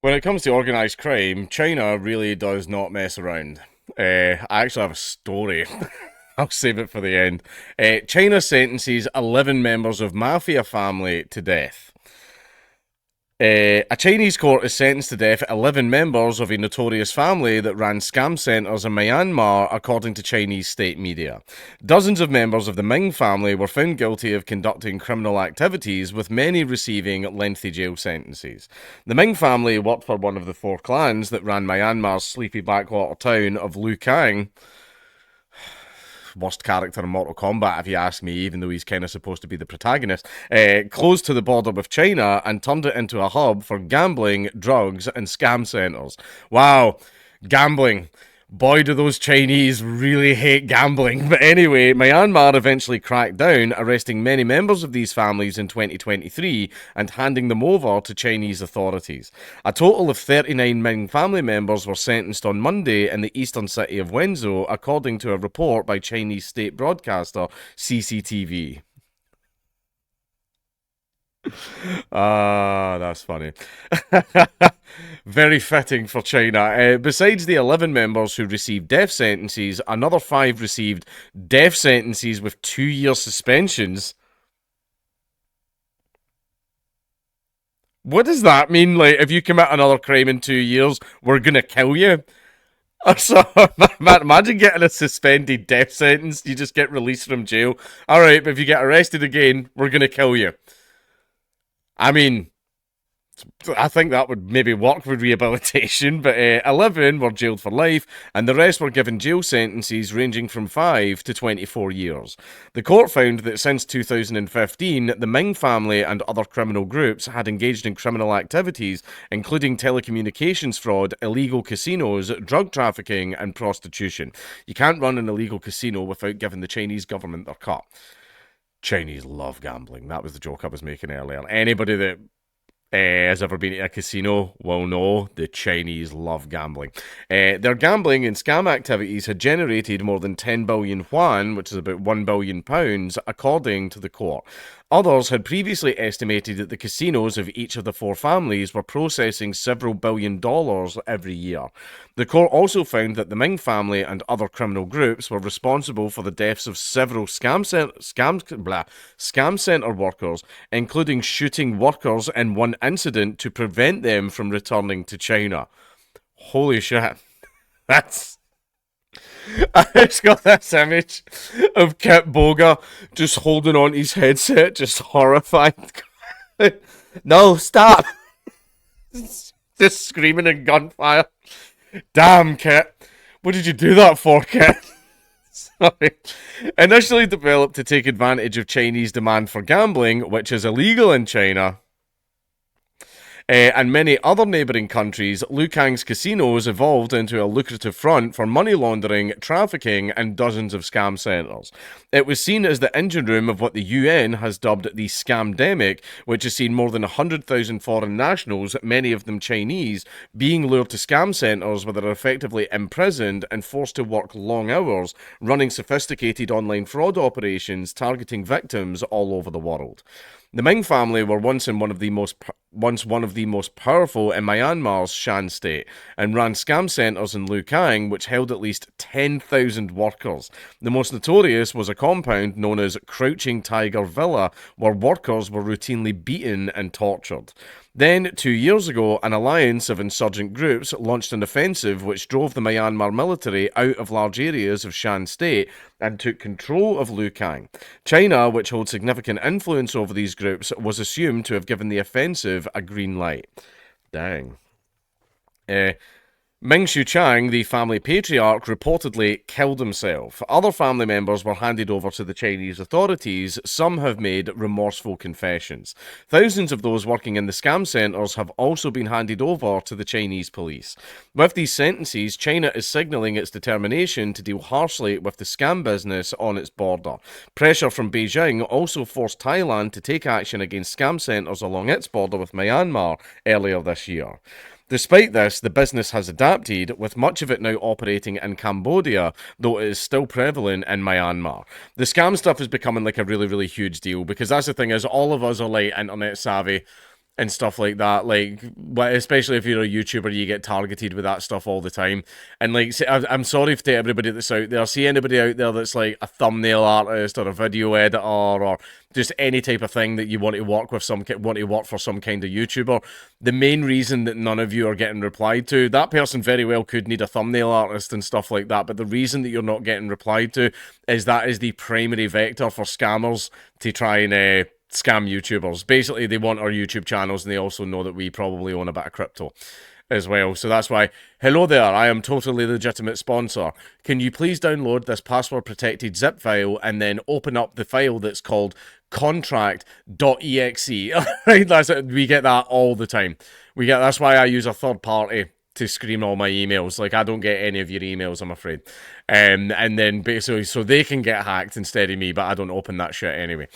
When it comes to organised crime, China really does not mess around. I actually have a story. I'll save it for the end. China sentences 11 members of Mafia family to death. A Chinese court has sentenced to death 11 members of a notorious family that ran scam centres in Myanmar, according to Chinese state media. Dozens of members of the Ming family were found guilty of conducting criminal activities, with many receiving lengthy jail sentences. The Ming family worked for one of the four clans that ran Myanmar's sleepy backwater town of Lukang. Worst character in Mortal Kombat, if you ask me, even though he's kind of supposed to be the protagonist, close to the border with China and turned it into a hub for gambling, drugs, and scam centres. Wow, gambling. Boy, do those Chinese really hate gambling. But anyway, Myanmar eventually cracked down, arresting many members of these families in 2023 and handing them over to Chinese authorities. A total of 39 Ming family members were sentenced on Monday in the eastern city of Wenzhou, according to a report by Chinese state broadcaster CCTV. Ah, that's funny. Very fitting for China. Besides the 11 members who received death sentences, another five received death sentences with 2 year suspensions. What does that mean? Like, if you commit another crime in 2 years, we're gonna kill you? So, imagine getting a suspended death sentence. You just get released from jail. All right, but if you get arrested again, we're gonna kill you. I mean, I think that would maybe work with rehabilitation, but 11 were jailed for life, and the rest were given jail sentences ranging from 5 to 24 years. The court found that since 2015, the Ming family and other criminal groups had engaged in criminal activities, including telecommunications fraud, illegal casinos, drug trafficking, and prostitution. You can't run an illegal casino without giving the Chinese government their cut. Chinese love gambling. That was the joke I was making earlier. Anybody that has ever been to a casino will know the Chinese love gambling. Their gambling and scam activities had generated more than 10 billion yuan, which is about £1 billion, according to the court. Others had previously estimated that the casinos of each of the four families were processing several $1 billion every year. The court also found that the Ming family and other criminal groups were responsible for the deaths of several scam center workers, including shooting workers in one incident to prevent them from returning to China. Holy shit. That's I just got this image of Kip Boga just holding on his headset, just horrified. No, stop! Just screaming in gunfire. Damn, Kit. What did you do that for, Kit? Sorry. Initially developed to take advantage of Chinese demand for gambling, which is illegal in China, and many other neighbouring countries, Lukang's casinos evolved into a lucrative front for money laundering, trafficking, and dozens of scam centres. It was seen as the engine room of what the UN has dubbed the scamdemic, which has seen more than 100,000 foreign nationals, many of them Chinese, being lured to scam centres where they're effectively imprisoned and forced to work long hours, running sophisticated online fraud operations targeting victims all over the world. The Ming family were once one of the most powerful in Myanmar's Shan state, and ran scam centres in Lukang, which held at least 10,000 workers. The most notorious was a compound known as Crouching Tiger Villa, where workers were routinely beaten and tortured. Then, 2 years ago, an alliance of insurgent groups launched an offensive which drove the Myanmar military out of large areas of Shan State and took control of Lukang. China, which holds significant influence over these groups, was assumed to have given the offensive a green light. Dang. Uh, Ming Shuchang, the family patriarch, reportedly killed himself. Other family members were handed over to the Chinese authorities. Some have made remorseful confessions. Thousands of those working in the scam centres have also been handed over to the Chinese police. With these sentences, China is signalling its determination to deal harshly with the scam business on its border. Pressure from Beijing also forced Thailand to take action against scam centres along its border with Myanmar earlier this year. Despite this, the business has adapted, with much of it now operating in Cambodia, though it is still prevalent in Myanmar. The scam stuff is becoming like a really, really huge deal, because that's the thing is, all of us are like internet savvy. and stuff like that. Like, especially if you're a YouTuber, you get targeted with that stuff all the time. And like, I'm sorry to everybody that's out there. See anybody out there that's like a thumbnail artist or a video editor or just any type of thing that you want to work with, want to work for some kind of YouTuber. The main reason that none of you are getting replied to, that person very well could need a thumbnail artist and stuff like that. But the reason that you're not getting replied to is that is the primary vector for scammers to try and scam YouTubers. Basically, they want our YouTube channels, and they also know that we probably own a bit of crypto as well. So that's why, hello there, I am totally legitimate sponsor. Can you please download this password protected zip file and then open up the file that's called contract.exe? Right, that's it. We get that all the time. That's why I use a third party to screen all my emails. Like, I don't get any of your emails, I'm afraid. And then basically, so they can get hacked instead of me, but I don't open that shit anyway.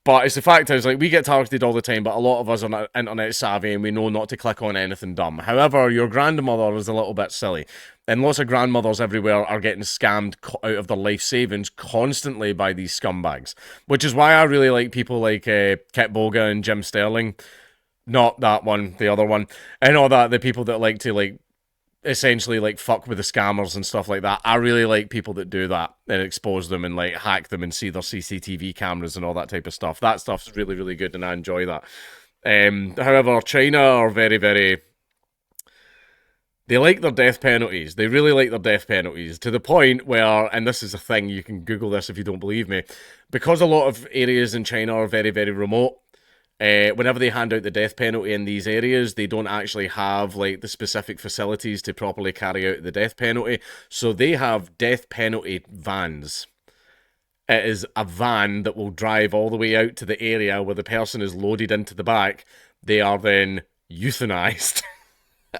But it's the fact is, like, we get targeted all the time, but a lot of us are not internet savvy and we know not to click on anything dumb. However, your grandmother is a little bit silly. And lots of grandmothers everywhere are getting scammed out of their life savings constantly by these scumbags. Which is why I really like people like Kit Boga and Jim Sterling. Not that one, the other one. And all that, the people that like to, like, essentially like fuck with the scammers and stuff like that. I really like people that do that and expose them and like hack them and see their CCTV cameras and all that type of stuff. That stuff's really, really good and I enjoy that. However, China are very, very... They like their death penalties. They really like their death penalties to the point where, and this is a thing, you can Google this if you don't believe me, because a lot of areas in China are very, very remote, whenever they hand out the death penalty in these areas, they don't actually have like the specific facilities to properly carry out the death penalty. So they have death penalty vans. It is a van that will drive all the way out to the area where the person is loaded into the back. They are then euthanized.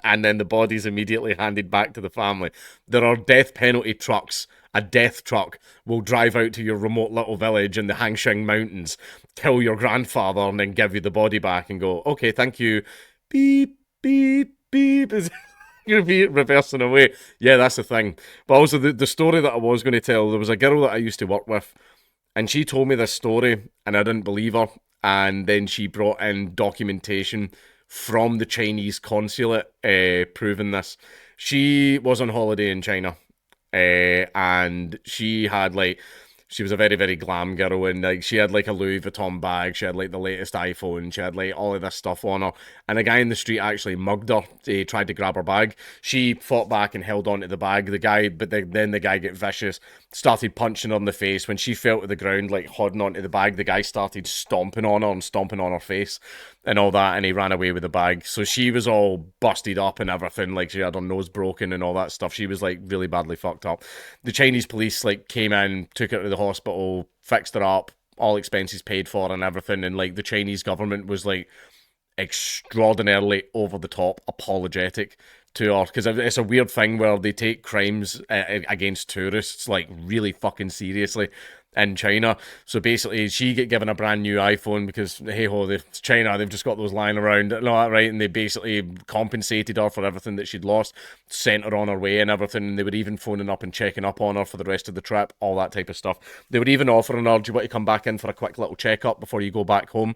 And then the body's immediately handed back to the family. There are death penalty trucks. A death truck will drive out to your remote little village in the Hangsheng Mountains, kill your grandfather, and then give you the body back and go, okay, thank you. Beep, beep, beep. You're reversing away. Yeah, that's the thing. But also, the story that I was going to tell, there was a girl that I used to work with, and she told me this story, and I didn't believe her. And then she brought in documentation from the Chinese consulate proving this. She was on holiday in China, and she had like, she was a very, very glam girl, and like she had like a Louis Vuitton bag, she had like the latest iPhone, she had like all of this stuff on her, and a guy in the street actually mugged her. He tried to grab her bag. She fought back and held on to the bag. Then the guy got vicious, started punching her in the face. When she fell to the ground, like holding onto the bag, the guy started stomping on her and stomping on her face and all that, and he ran away with the bag. So she was all busted up and everything, like she had her nose broken and all that stuff. She was like really badly fucked up. The Chinese police like came in, took her to the hospital, fixed her up, all expenses paid for and everything, and like the Chinese government was like extraordinarily over the top apologetic to her, because it's a weird thing where they take crimes against tourists like really fucking seriously in China. So basically she get given a brand new iPhone because hey ho, it's China, they've just got those lying around and all that, right? And they basically compensated her for everything that she'd lost, sent her on her way and everything, and they were even phoning up and checking up on her for the rest of the trip, all that type of stuff. They were even offering her, do you want to come back in for a quick little checkup before you go back home?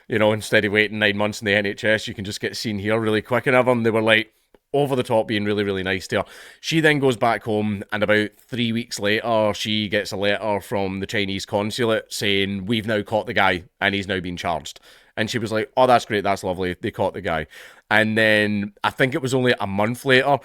You know, instead of waiting 9 months in the NHS, you can just get seen here really quick and everything. They were like over the top, being really, really nice to her. She then goes back home, and about 3 weeks later, she gets a letter from the Chinese consulate saying, we've now caught the guy, and he's now been charged. And she was like, oh, that's great, that's lovely, they caught the guy. And then, I think it was only a month later,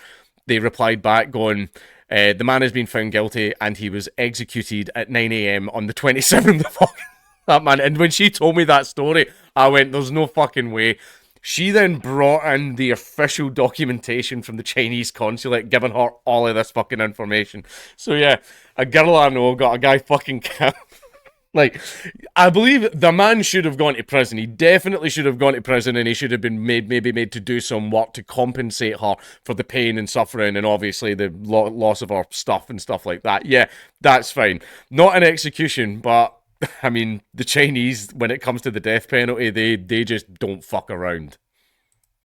they replied back going, the man has been found guilty, and he was executed at 9 a.m. on the 27th of August. That man, and when she told me that story, I went, there's no fucking way. She then brought in the official documentation from the Chinese consulate, giving her all of this fucking information. So yeah, a girl I know got a guy fucking killed. Like, I believe the man should have gone to prison. He definitely should have gone to prison, and he should have been maybe made to do some work to compensate her for the pain and suffering, and obviously the loss of her stuff and stuff like that. Yeah, that's fine. Not an execution, but I mean, the Chinese, when it comes to the death penalty, they just don't fuck around.